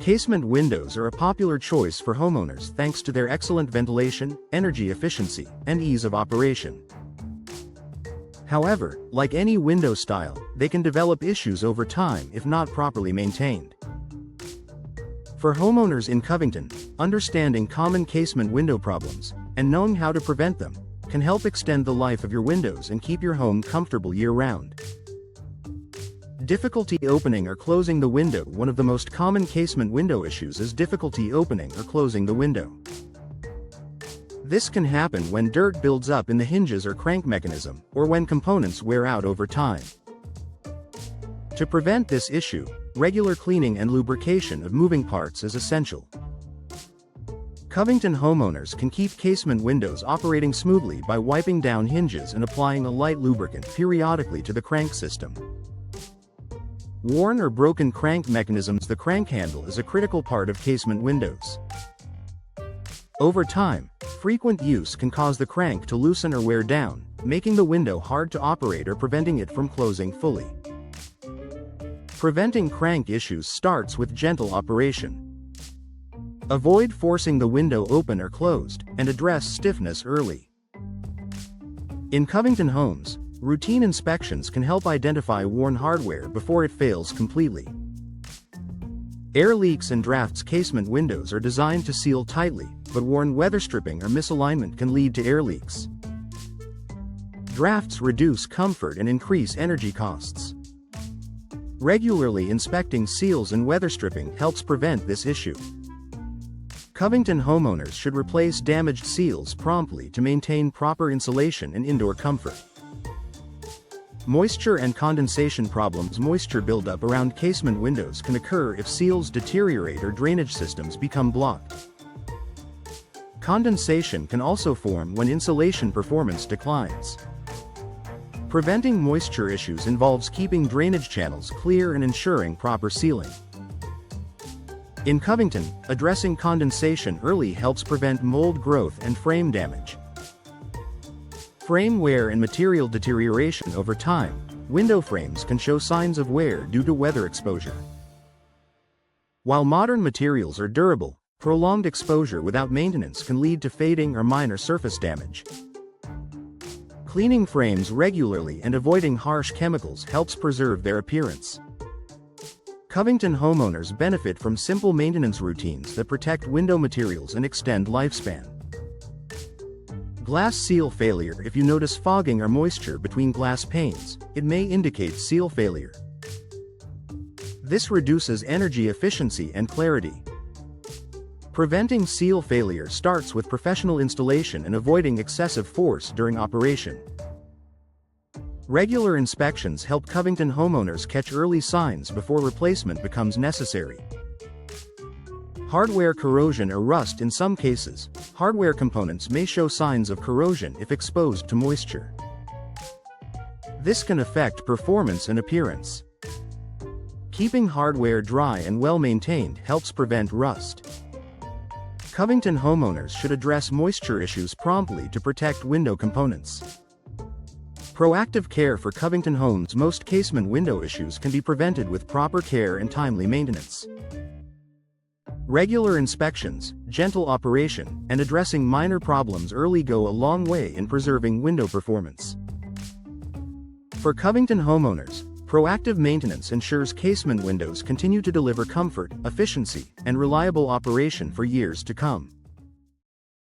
Casement windows are a popular choice for homeowners thanks to their excellent ventilation, energy efficiency, and ease of operation. However, like any window style, they can develop issues over time if not properly maintained. For homeowners in Covington, understanding common casement window problems and knowing how to prevent them can help extend the life of your windows and keep your home comfortable year-round. Difficulty opening or closing the window. One of the most common casement window issues is difficulty opening or closing the window. This can happen when dirt builds up in the hinges or crank mechanism, or when components wear out over time. To prevent this issue, regular cleaning and lubrication of moving parts is essential. Covington homeowners can keep casement windows operating smoothly by wiping down hinges and applying a light lubricant periodically to the crank system. Worn or broken crank mechanisms. The crank handle is a critical part of casement windows. Over time, frequent use can cause the crank to loosen or wear down, making the window hard to operate or preventing it from closing fully. Preventing crank issues starts with gentle operation. Avoid forcing the window open or closed, and address stiffness early. In Covington homes, routine inspections can help identify worn hardware before it fails completely. Air leaks and drafts. Casement windows are designed to seal tightly, but worn weather stripping or misalignment can lead to air leaks. Drafts reduce comfort and increase energy costs. Regularly inspecting seals and weather stripping helps prevent this issue. Covington homeowners should replace damaged seals promptly to maintain proper insulation and indoor comfort. Moisture and condensation problems. Moisture buildup around casement windows can occur if seals deteriorate or drainage systems become blocked. Condensation can also form when insulation performance declines. Preventing moisture issues involves keeping drainage channels clear and ensuring proper sealing. In Covington, addressing condensation early helps prevent mold growth and frame damage. Frame wear and material deterioration. Over time, window frames can show signs of wear due to weather exposure. While modern materials are durable, prolonged exposure without maintenance can lead to fading or minor surface damage. Cleaning frames regularly and avoiding harsh chemicals helps preserve their appearance. Covington homeowners benefit from simple maintenance routines that protect window materials and extend lifespan. Glass seal failure. If you notice fogging or moisture between glass panes, it may indicate seal failure. This reduces energy efficiency and clarity. Preventing seal failure starts with professional installation and avoiding excessive force during operation. Regular inspections help Covington homeowners catch early signs before replacement becomes necessary. Hardware corrosion or rust. In some cases, hardware components may show signs of corrosion if exposed to moisture. This can affect performance and appearance. Keeping hardware dry and well-maintained helps prevent rust. Covington homeowners should address moisture issues promptly to protect window components. Proactive care for Covington homes. Most casement window issues can be prevented with proper care and timely maintenance. Regular inspections, gentle operation, and addressing minor problems early go a long way in preserving window performance. For Covington homeowners, proactive maintenance ensures casement windows continue to deliver comfort, efficiency, and reliable operation for years to come.